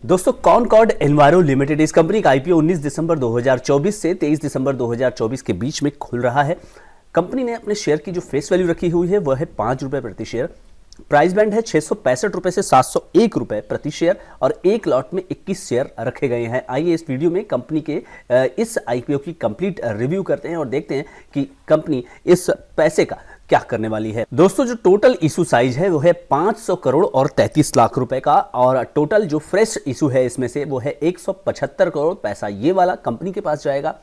दोस्तों concord enviro limited इस company का आईपीओ 19 दिसंबर 2024 से 23 दिसंबर 2024 के बीच में खुल रहा है। कंपनी ने अपने शेयर की जो फेस वैल्यू रखी हुई है वह है 5 रुपए प्रति शेयर। प्राइस बैंड है 665 रुपए से 701 रुपए प्रति शेयर और एक लॉट में 21 शेयर रखे गए हैं। आइए इस वीडियो में कंपनी के इस आईपीओ की कंप्लीट रिव्यू करते हैं और देखते हैं कि कंपनी इस पैसे का क्या करने वाली है। दोस्तों जो टोटल इशू साइज है वो है 500 करोड़ और 33 लाख रुपए का और टोटल जो फ्रेश इशू है इसमें से वो है 175 करोड़ पैसा ये वाला कंपनी के पास जाएगा।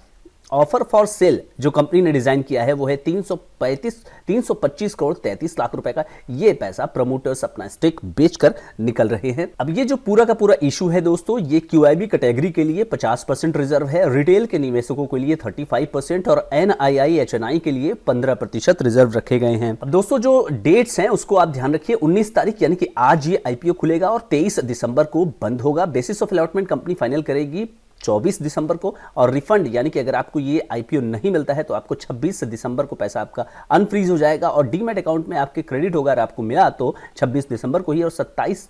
ऑफर फॉर सेल जो कंपनी ने डिजाइन किया है वो है 325 करोड़ 33 लाख रुपए का। ये पैसा प्रमोटर्स अपना स्टेक बेचकर निकल रहे हैं। अब ये जो पूरा का पूरा इशू है दोस्तों ये क्यूआईबी कैटेगरी के लिए 50% रिजर्व है, रिटेल के निवेशकों के लिए 35% और एनआईआई एचएनआई के लिए 15% रिजर्व रखे गए हैं। अब दोस्तों जो डेट्स हैं उसको आप ध्यान रखिए, 19 तारीख यानी कि आज ये आईपीओ खुलेगा और 23 दिसंबर को बंद होगा। Basis of allotment company final करेगी 24 दिसंबर को और रिफंड यानी कि अगर आपको ये आईपीओ नहीं मिलता है तो आपको 26 दिसंबर को पैसा आपका अनफ्रीज हो जाएगा और डीमैट अकाउंट में आपके क्रेडिट होगा। अगर आपको मिला तो 26 दिसंबर को ही और 27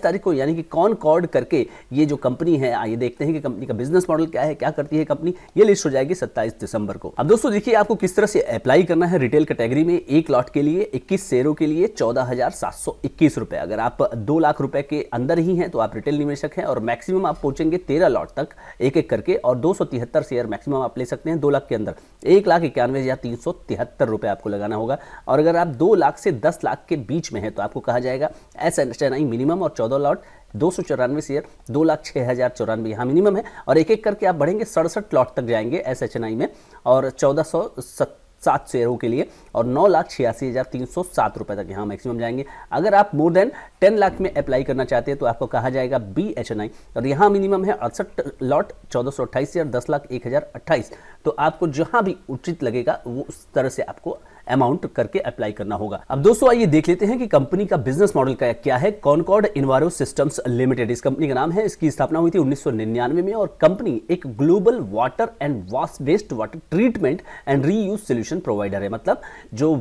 तारीख को यानी कि कॉनकॉर्ड करके ये जो कंपनी है, आइए देखते हैं कि कंपनी का बिजनेस मॉडल क्या है, क्या करती है कंपनी, ये लिस्ट हो जाएगी 27 दिसंबर को। अब दोस्तों देखिए आपको किस तरह से अप्लाई करना है। रिटेल कैटेगरी में एक लॉट के लिए 21 शेयरों के लिए 14,721 रुपए। अगर आप 2 लाख रुपए के अंदर ही हैं तो आप रिटेल निवेशक हैं और मैक्सिमम आप पहुंचेंगे 13 लॉट तक एक एक करके और 273 शेयर मैक्सिमम आप ले सकते हैं 2 लाख के अंदर। 1,91,373 रुपए आपको लगाना होगा और अगर आप 2 लाख से 10 लाख के बीच में है तो आपको कहा जाएगा एसएनआई मिनिमम और 14 लॉट 294 शेयर 2,06,094 यहाँ मिनिमम है और एक एक करके आप बढ़ेंगे 67 लॉट तक जाएंगे एसएचएनआई में और 1407 शेयरों के लिए और 9,86,307 रुपए तक यहाँ मैक्सिमम जाएंगे। अगर आप मोर देन 10 लाख में अप्लाई करना चाहते हैं तो आपको कहा जाएगा बीएचएनआई और यहाँ मिनिमम है 68 लॉट 1428 शेयर 10,01,028। तो आपको जहां भी उचित लगेगा वो उस तरह से आपको अमाउंट करके अप्लाई करना होगा। अब दोस्तों आइए देख लेते हैं कि कंपनी का बिजनेस मॉडल क्या है। कॉनकॉर्ड एनवायरो सिस्टम्स लिमिटेड इस कंपनी का नाम है। इसकी स्थापना हुई थी 1999 में और कंपनी एक global water and waste water treatment and reuse solution provider है। मतलब जो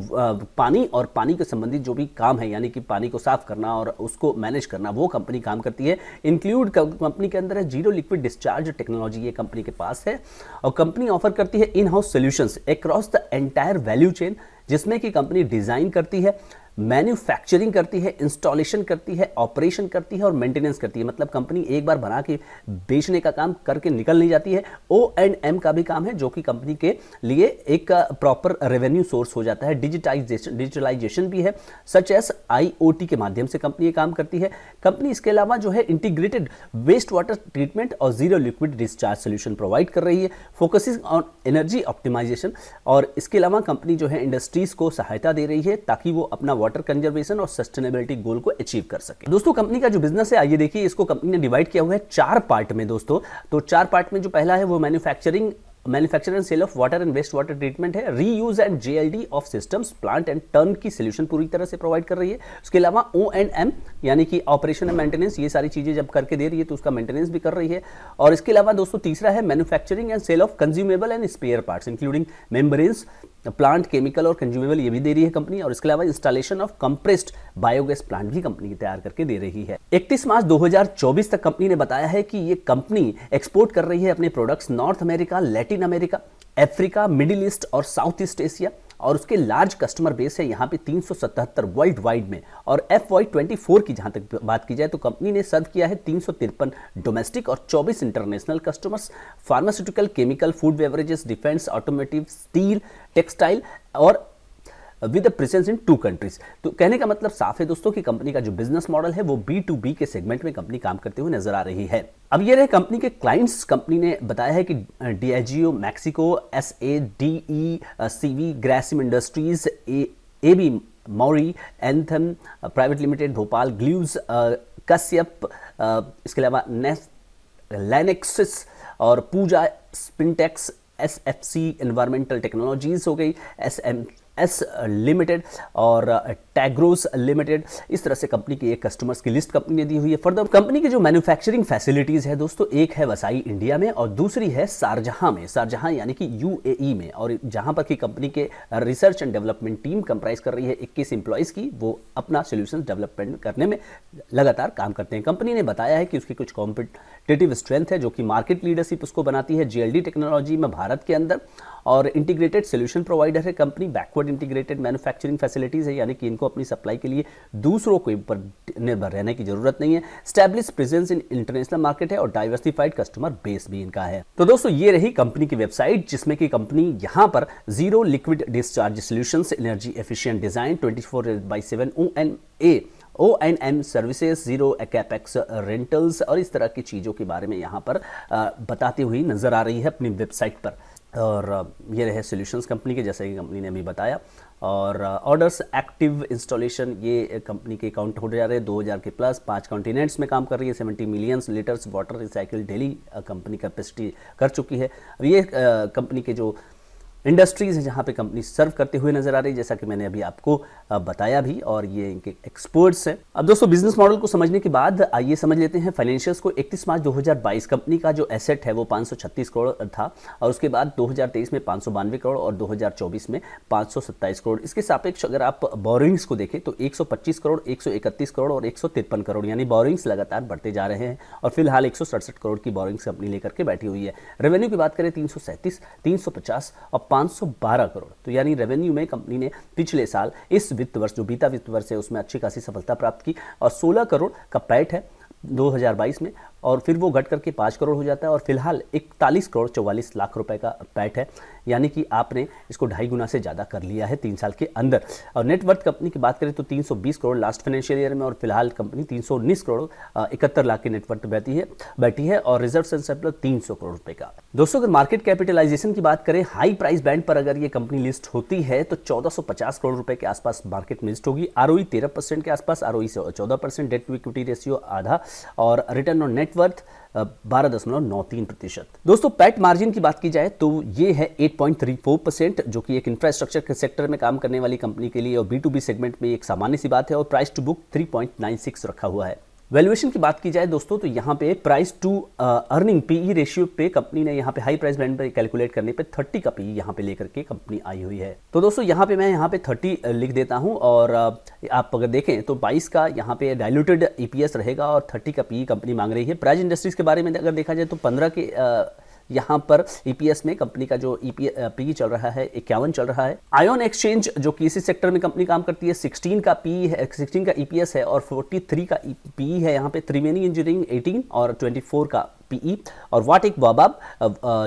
पानी और पानी के संबंधित जो भी काम है यानी कि पानी को साफ करना और उसको मैनेज करना वो कंपनी काम करती है। इंक्लूड कंपनी के अंदर है जीरो लिक्विड डिस्चार्ज टेक्नोलॉजी, ये कंपनी के पास है और कंपनी ऑफर करती है in house solutions across the entire value chain, जिसमें कि कंपनी डिजाइन करती है, मैन्युफैक्चरिंग करती है, इंस्टॉलेशन करती है, ऑपरेशन करती है और मेंटेनेंस करती है। मतलब कंपनी एक बार बना के बेचने का काम करके निकल नहीं जाती है। O&M का भी काम है जो कि कंपनी के लिए एक प्रॉपर रेवेन्यू सोर्स हो जाता है। डिजिटलाइजेशन भी है, सच एस IoT के माध्यम से कंपनी ये काम करती है। कंपनी इसके अलावा जो है इंटीग्रेटेड वेस्ट वाटर ट्रीटमेंट और zero liquid discharge solution provide कर रही है, फोकसिंग ऑन एनर्जी ऑप्टिमाइजेशन। और इसके अलावा कंपनी जो है इंडस्ट्रीज को सहायता दे रही है ताकि वो अपना वाटर कंजर्वेशन और सस्टेनेबिलिटी गोल को अचीव कर सके। दोस्तों कंपनी का जो बिजनेस है, आइए देखिए, इसको कंपनी ने डिवाइड किया हुआ है 4 पार्ट में दोस्तों। तो 4 पार्ट में जो पहला है वो manufacture and sale of water and waste water treatment है। Reuse and JLD of systems, plant and turnkey solution पूरी तरह से प्रोवाइड कर रही है। उसके अलावा O&M यानी कि ऑपरेशन एंड मेंटेनेंस, ये सारी चीजें जब करके दे रही है तो उसका मेंटेनेंस भी कर रही है। और इसके अलावा दोस्तों तीसरा है manufacturing and sale of consumable and spare parts including membranes, plant chemical और कंज्यूमेबल, ये भी दे रही है कंपनी। और इसके अलावा installation of compressed biogas plant भी कंपनी तैयार करके दे रही है। 31 मार्च 2024 तक कंपनी ने बताया है कि ये कंपनी एक्सपोर्ट कर रही है अपने products north America, Latin America, Africa, middle east और साउथ ईस्ट एशिया और उसके लार्ज कस्टमर बेस है यहाँ पे 377 वर्ल्ड वाइड में। और FY24 की जहां तक बात की जाए तो कंपनी ने सर्व किया है 353 डोमेस्टिक और 24 international customers, pharmaceutical, chemical, food beverages, defence, automotive, steel, textile और विद प्रेजेंस इन 2 कंट्रीज। तो कहने का मतलब साफ है दोस्तों कि कंपनी का जो बिजनेस मॉडल है वो B2B के सेगमेंट में कंपनी काम करते हुए नजर आ रही है। अब ये रहे कंपनी के क्लाइंट्स। कंपनी ने बताया है कि Diageo Mexico, SADECV, Grasim industries, AB Mauri, Anthem private limited Bhopal, glues, Kashyap, इसके अलावा लैनेक्सिस और Pooja, Spintex, SFC environmental technologies हो गई, एस लिमिटेड और टैग्रोस लिमिटेड, इस तरह से कंपनी की एक कस्टमर्स की लिस्ट कंपनी ने दी हुई है। फर्दर कंपनी की जो मैन्युफैक्चरिंग फैसिलिटीज है दोस्तों, एक है वसाई इंडिया में और दूसरी है शारजहां में, शारजहां यानी कि यूएई में, और जहां पर की कंपनी के research and development team comprise कर रही है 21 एम्प्लॉइज की, वो अपना सोल्यूशन डेवलपमेंट करने में लगातार काम करते हैं। कंपनी ने बताया है कि उसकी कुछ कॉम्पिटिटिव स्ट्रेंथ है जो कि मार्केट लीडरशिप उसको बनाती है जीएलडी टेक्नोलॉजी में भारत के अंदर, और इंटीग्रेटेड सोल्यूशन प्रोवाइडर है company, backward integrated manufacturing facilities है, यानी कि इनको अपनी सप्लाई के लिए दूसरों के ऊपर निर्भर रहने की जरूरत नहीं है। Establish presence in international market है और डाइवर्सिफाइड कस्टमर बेस भी इनका है। तो दोस्तों ये रही कंपनी की वेबसाइट, जिसमें कि कंपनी यहाँ पर zero liquid discharge solutions, energy efficient design, 24/7 ONM services, zero capex rentals और इस तरह की चीज़ों के बारे में यहाँ पर बताती हुई नजर आ रही है अपनी वेबसाइट पर। और ये रहे सॉल्यूशंस कंपनी के, जैसे कि कंपनी ने अभी बताया। और ऑर्डर्स, एक्टिव इंस्टॉलेशन, ये कंपनी के काउंट हो जा रहे हैं 2000 के प्लस, 5 कॉन्टिनेंट्स में काम कर रही है, 70 million litres water recycle daily company capacity कर चुकी है। अब ये कंपनी के जो इंडस्ट्रीज है जहाँ पे कंपनी सर्व करते हुए नजर आ रही है, जैसा कि मैंने अभी आपको बताया भी, और ये इनके एक्सपर्ट्स हैं। अब दोस्तों बिजनेस मॉडल को समझने के बाद आइए समझ लेते हैं फाइनेंशियल्स को। 31 मार्च 2022 कंपनी का जो एसेट है वो 536 करोड़ था, और उसके बाद 2023 में 592 करोड़ और 2024 में 527 करोड़। इसके सापेक्ष अगर आप बोरिंग्स को देखें तो 125 करोड़, 131 करोड़ और 153 करोड़, यानी बोरिंग्स लगातार बढ़ते जा रहे हैं, और फिलहाल 167 करोड़ की बोरिंग्स कंपनी लेकर के बैठी हुई है। रेवेन्यू की बात करें 337, 350 और 512 करोड़, तो यानी रेवेन्यू में कंपनी ने पिछले साल इस वित्त वर्ष जो बीता वित्त वर्ष है उसमें अच्छी खासी सफलता प्राप्त की, और 16 करोड़ का पैट है 2022 में, और फिर वो घट करके 5 करोड़ हो जाता है, और फिलहाल 41 करोड़ 44 लाख रुपए का पैट है, यानी कि आपने इसको 2.5 गुना से ज़्यादा कर लिया है 3 साल के अंदर। और नेटवर्थ कंपनी की बात करें तो 320 करोड़ लास्ट फाइनेंशियल ईयर में, और फिलहाल कंपनी 319 करोड़ 71 लाख की नेटवर्थ बैठी है, और रिजर्व एंड सरप्लस 300 करोड़ रुपए का। दोस्तों अगर मार्केट कैपिटलाइजेशन की बात करें, हाई प्राइस बैंड पर अगर ये कंपनी लिस्ट होती है तो 1450 करोड़ रुपए के आसपास मार्केट में लिस्ट होगी। ROE 13% के आसपास, ROE से 14%, डेट टू इक्विटी रेशियो आधा, और रिटर्न ऑन नेटवर्थ 12.93%। दोस्तों पैट मार्जिन की बात की जाए तो ये है 8.34%, जो कि एक इंफ्रास्ट्रक्चर के सेक्टर में काम करने वाली कंपनी के लिए और B2B सेगमेंट में एक सामान्य सी बात है, और प्राइस टू बुक 3.96 रखा हुआ है। वैल्यूएशन की बात की जाए दोस्तों तो यहाँ पे price to earning PE ratio पे कंपनी ने यहाँ पे हाई प्राइस बैंड पे कैलकुलेट करने पे 30 का PE यहाँ पे लेकर के कंपनी आई हुई है। तो दोस्तों यहाँ पे मैं यहाँ पे 30 लिख देता हूँ, और आप अगर देखें तो 22 का यहाँ पे डाइल्यूटेड EPS रहेगा और 30 का PE कंपनी मांग रही है। प्राइज इंडस्ट्रीज के बारे में अगर देखा जाए तो 15 के यहाँ पर EPS में कंपनी का जो PE चल रहा है 51 चल रहा है। आयन एक्सचेंज जो कि इसी सेक्टर में कंपनी काम करती है 16 का PE है, 16 का EPS है, और 43 का PE है यहाँ पे। त्रिवेणी इंजीनियरिंग 18 और 24 का PE। और वाट एक बाबाब,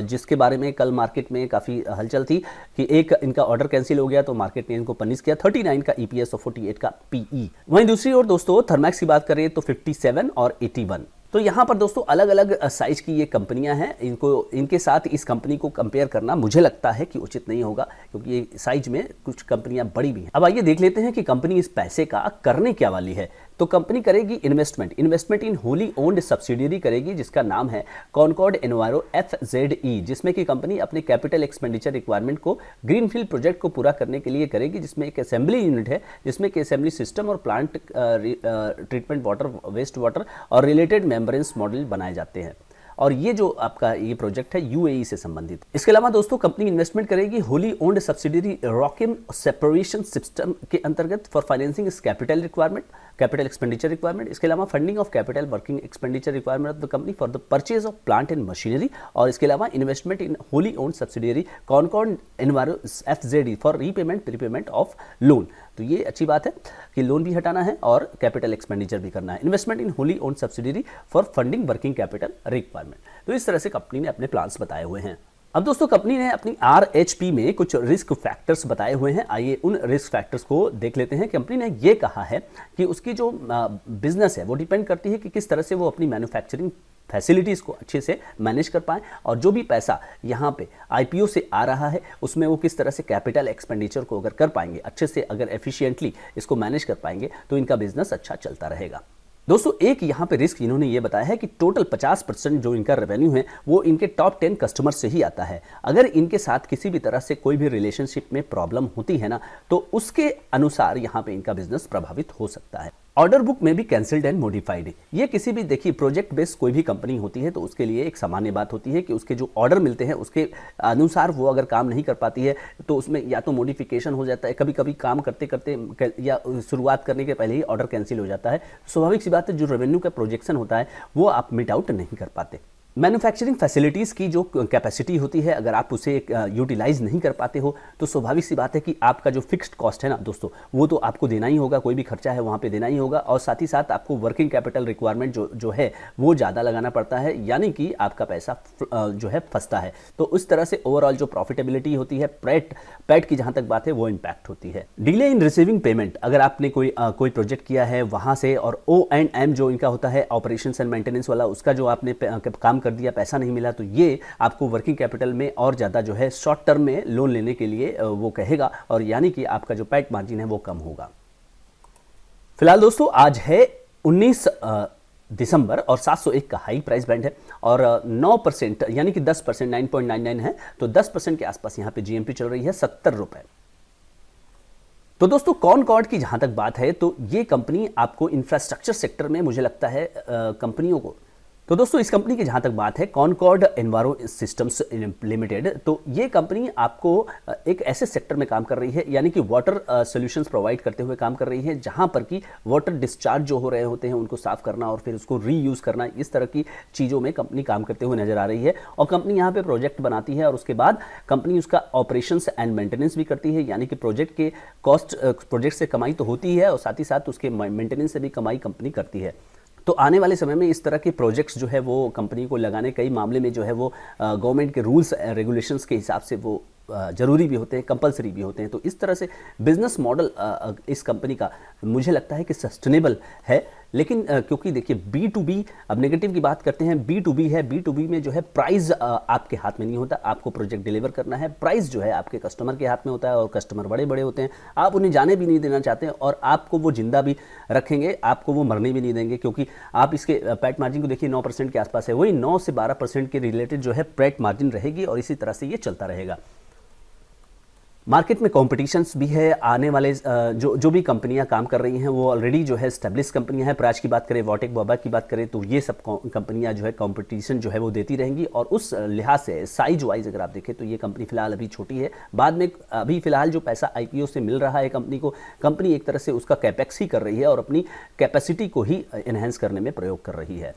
जिसके बारे में कल मार्केट में काफ़ी हलचल थी कि एक इनका ऑर्डर कैंसिल हो गया तो मार्केट ने इनको पनिश किया, 39 का EPS और 48 का PE। वहीं दूसरी ओर दोस्तों थर्मैक्स की बात करें तो 57 और 81। तो यहाँ पर दोस्तों अलग अलग साइज की ये कंपनियां हैं, इनके साथ इस कंपनी को कंपेयर करना मुझे लगता है कि उचित नहीं होगा, क्योंकि ये साइज में कुछ कंपनियां बड़ी भी हैं। अब आइए देख लेते हैं कि कंपनी इस पैसे का करने क्या वाली है। तो कंपनी करेगी investment in wholly owned subsidiary करेगी, जिसका नाम है कॉनकॉर्ड एनवायरो FZE, जिसमें कि कंपनी अपने कैपिटल एक्सपेंडिचर रिक्वायरमेंट को ग्रीनफील्ड प्रोजेक्ट को पूरा करने के लिए करेगी, जिसमें एक असेंबली यूनिट है, जिसमें कि असेंबली सिस्टम और plant treatment water, waste water और रिलेटेड मेम्ब्रेन्स मॉडल बनाए जाते हैं। और ये जो आपका ये प्रोजेक्ट है UAE से संबंधित। इसके अलावा दोस्तों कंपनी इन्वेस्टमेंट करेगी wholly owned subsidiary Rochem separation system के अंतर्गत for financing capital requirement, capital expenditure requirement. इसके अलावा funding of capital working expenditure requirement of the company for the purchase of plant and machinery. और इसके अलावा investment in wholly owned subsidiary Concord Enviro FZE for repayment prepayment of loan. तो ये अच्छी बात है कि लोन भी हटाना है और कैपिटल एक्सपेंडिचर भी करना है। Investment in wholly owned subsidiary for funding working capital requirement. तो इस तरह से कंपनी ने अपने प्लान्स बताए हुए हैं। अब दोस्तों कंपनी ने अपनी RHP में कुछ रिस्क फैक्टर्स बताए हुए हैं, आइए उन रिस्क फैक्टर्स को देख लेते हैं। कंपनी ने ये कहा है कि उसकी जो बिजनेस है वो डिपेंड करती है कि किस तरह से वो अपनी मैन्युफैक्चरिंग फैसिलिटीज़ को अच्छे से मैनेज कर पाएँ, और जो भी पैसा यहाँ पे IPO से आ रहा है उसमें वो किस तरह से कैपिटल एक्सपेंडिचर को अगर कर पाएंगे अच्छे से, अगर एफिशिएंटली इसको मैनेज कर पाएंगे तो इनका बिजनेस अच्छा चलता रहेगा। दोस्तों एक यहाँ पे रिस्क इन्होंने ये बताया है कि टोटल 50% जो इनका रेवेन्यू है वो इनके टॉप 10 कस्टमर से ही आता है। अगर इनके साथ किसी भी तरह से कोई भी रिलेशनशिप में प्रॉब्लम होती है ना, तो उसके अनुसार यहाँ पे इनका बिजनेस प्रभावित हो सकता है। ऑर्डर बुक में भी कैंसिल्ड एंड मॉडिफाइड, ये किसी भी देखिए प्रोजेक्ट बेस्ड कोई भी कंपनी होती है तो उसके लिए एक सामान्य बात होती है कि उसके जो ऑर्डर मिलते हैं उसके अनुसार वो अगर काम नहीं कर पाती है तो उसमें या तो मॉडिफिकेशन हो जाता है, कभी कभी काम करते करते या शुरुआत करने के पहले ही ऑर्डर कैंसिल हो जाता है। स्वाभाविक सी बात है, जो रेवेन्यू का प्रोजेक्शन होता है वो आप मीट आउट नहीं कर पाते। मैन्युफैक्चरिंग फैसिलिटीज़ की जो कैपेसिटी होती है, अगर आप उसे यूटिलाइज नहीं कर पाते हो तो स्वाभाविक सी बात है कि आपका जो फिक्स्ड कॉस्ट है ना दोस्तों, वो तो आपको देना ही होगा, कोई भी खर्चा है वहाँ पे देना ही होगा, और साथ ही साथ आपको वर्किंग कैपिटल रिक्वायरमेंट जो है वो ज़्यादा लगाना पड़ता है, यानी कि आपका पैसा जो है फंसता है। तो उस तरह से ओवरऑल जो प्रॉफिटेबिलिटी होती है पैट की जहाँ तक बात है वो इम्पैक्ट होती है। डिले इन रिसीविंग पेमेंट, अगर आपने कोई प्रोजेक्ट किया है वहाँ से और O&M जो इनका होता है ऑपरेशन एंड मेंटेनेंस वाला, उसका जो आपने काम कर दिया, पैसा नहीं मिला, तो ये आपको वर्किंग कैपिटल में और ज़्यादा जो है शॉर्ट टर्म में लोन लेने के लिए वो कहेगा, और यानी कि आपका जो पैट मार्जिन है वो कम होगा। फिलहाल दोस्तों आज है 19 दिसंबर और 701 का हाई प्राइस बैंड है और 9% यानी कि 10% 9.99 है, तो 10% के आसपास यहाँ पे जीएमपी चल रही है 70 रुपए। तो दोस्तों कॉनकॉर्ड की जहां तक बात है तो ये कंपनी आपको इंफ्रास्ट्रक्चर सेक्टर में मुझे लगता है कंपनियों को, तो दोस्तों इस कंपनी की जहां तक बात है कॉनकॉर्ड एनवायरो सिस्टम्स लिमिटेड, तो ये कंपनी आपको एक ऐसे सेक्टर में काम कर रही है, यानी कि वाटर सॉल्यूशंस प्रोवाइड करते हुए काम कर रही है, जहां पर कि वाटर डिस्चार्ज जो हो रहे होते हैं उनको साफ करना और फिर उसको रीयूज करना, इस तरह की चीज़ों में कंपनी काम करते हुए नजर आ रही है। और कंपनी यहाँ पे प्रोजेक्ट बनाती है और उसके बाद कंपनी उसका ऑपरेशंस एंड मेंटेनेंस भी करती है, यानी कि प्रोजेक्ट के कॉस्ट, प्रोजेक्ट से कमाई तो होती है और साथ ही साथ उसके मेंटेनेंस से भी कमाई कंपनी करती है। तो आने वाले समय में इस तरह के प्रोजेक्ट्स जो है वो कंपनी को लगाने कई मामले में जो है वो गवर्नमेंट के रूल्स रेगुलेशंस के हिसाब से वो जरूरी भी होते हैं, कंपलसरी भी होते हैं। तो इस तरह से बिजनेस मॉडल इस कंपनी का मुझे लगता है कि सस्टेनेबल है, लेकिन क्योंकि देखिए B2B, अब नेगेटिव की बात करते हैं, B2B है, B2B में जो है प्राइस आपके हाथ में नहीं होता, आपको प्रोजेक्ट डिलीवर करना है, प्राइस जो है आपके कस्टमर के हाथ में होता है और कस्टमर बड़े बड़े होते हैं, आप उन्हें जाने भी नहीं देना चाहते और आपको वो जिंदा भी रखेंगे, आपको वो मरने भी नहीं देंगे, क्योंकि आप इसके पैट मार्जिन को देखिए 9% के आसपास है, वही 9 से 12% के रिलेटेड जो है पैट मार्जिन रहेगी और इसी तरह से ये चलता रहेगा। मार्केट में कॉम्पिटिशन्स भी है, आने वाले जो भी कंपनियां काम कर रही हैं वो ऑलरेडी जो है स्टेब्लिश कंपनियां हैं। प्राज की बात करें, वॉटेक बॉबा की बात करें, तो ये सब कंपनियां जो है कंपटीशन जो है वो देती रहेंगी और उस लिहाज से साइज वाइज अगर आप देखें तो ये कंपनी फिलहाल अभी छोटी है, बाद में अभी फिलहाल जो पैसा आईपीओ से मिल रहा है कंपनी को, कंपनी एक तरह से उसका कैपेक्स ही कर रही है और अपनी कैपेसिटी को ही एनहेंस करने में प्रयोग कर रही है।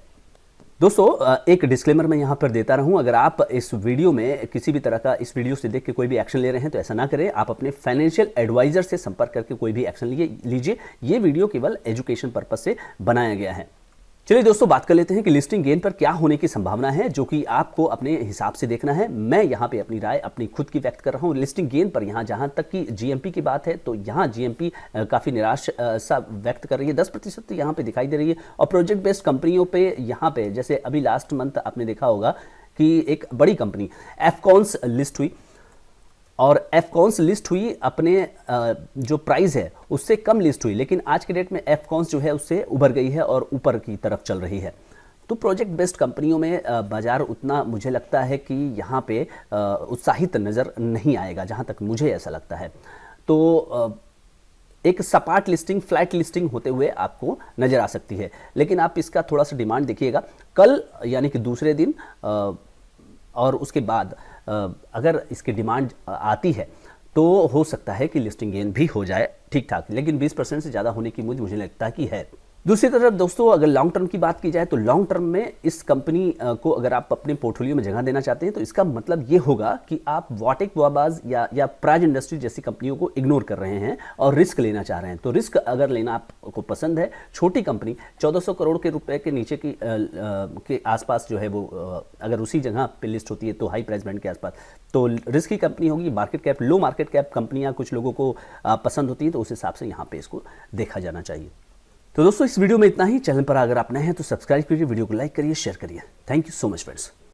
दोस्तों एक डिस्क्लेमर मैं यहाँ पर देता रहूँ, अगर आप इस वीडियो में किसी भी तरह का इस वीडियो से देख के कोई भी एक्शन ले रहे हैं तो ऐसा ना करें, आप अपने फाइनेंशियल एडवाइजर से संपर्क करके कोई भी एक्शन लीजिए। ये वीडियो केवल एजुकेशन पर्पज से बनाया गया है। चलिए दोस्तों बात कर लेते हैं कि लिस्टिंग गेन पर क्या होने की संभावना है, जो कि आपको अपने हिसाब से देखना है। मैं यहाँ पे अपनी राय अपनी खुद की व्यक्त कर रहा हूँ। लिस्टिंग गेन पर यहाँ जहाँ तक कि जीएमपी की बात है तो यहाँ जीएमपी काफ़ी निराश सा व्यक्त कर रही है, 10% यहाँ पे दिखाई दे रही है। और प्रोजेक्ट बेस्ड कंपनियों पे यहाँ पे जैसे अभी लास्ट मंथ आपने देखा होगा कि एक बड़ी कंपनी एफकॉन्स लिस्ट हुई और एफकॉन्स लिस्ट हुई अपने जो प्राइस है उससे कम लिस्ट हुई, लेकिन आज के डेट में एफकॉन्स जो है उससे उभर गई है और ऊपर की तरफ चल रही है। तो प्रोजेक्ट बेस्ड कंपनियों में बाजार उतना मुझे लगता है कि यहाँ पे उत्साहित नज़र नहीं आएगा, जहाँ तक मुझे ऐसा लगता है। तो एक सपाट लिस्टिंग, फ्लैट लिस्टिंग होते हुए आपको नज़र आ सकती है, लेकिन आप इसका थोड़ा सा डिमांड देखिएगा कल यानी कि दूसरे दिन और उसके बाद अगर इसकी डिमांड आती है तो हो सकता है कि लिस्टिंग गेन भी हो जाए ठीक ठाक, लेकिन 20% से ज़्यादा होने की उम्मीद मुझे लगता है कि है। दूसरी तरफ दोस्तों अगर लॉन्ग टर्म की बात की जाए तो लॉन्ग टर्म में इस कंपनी को अगर आप अपने पोर्टफोलियो में जगह देना चाहते हैं तो इसका मतलब ये होगा कि आप वॉटेक वाबाज या प्राज इंडस्ट्री जैसी कंपनियों को इग्नोर कर रहे हैं और रिस्क लेना चाह रहे हैं। तो रिस्क अगर लेना आपको पसंद है, छोटी कंपनी 1400 करोड़ के रुपए के नीचे की के आसपास जो है वो अगर उसी जगह पे लिस्ट होती है तो हाई प्राइस बैंड के आसपास, तो रिस्क की कंपनी होगी। मार्केट कैप, लो मार्केट कैप कंपनियां कुछ लोगों को पसंद होती है, तो उस हिसाब से यहाँ पे इसको देखा जाना चाहिए। तो दोस्तों इस वीडियो में इतना ही। चैनल पर अगर आप नए हैं तो सब्सक्राइब करिए, वीडियो को लाइक करिए, शेयर करिए। Thank you so much friends.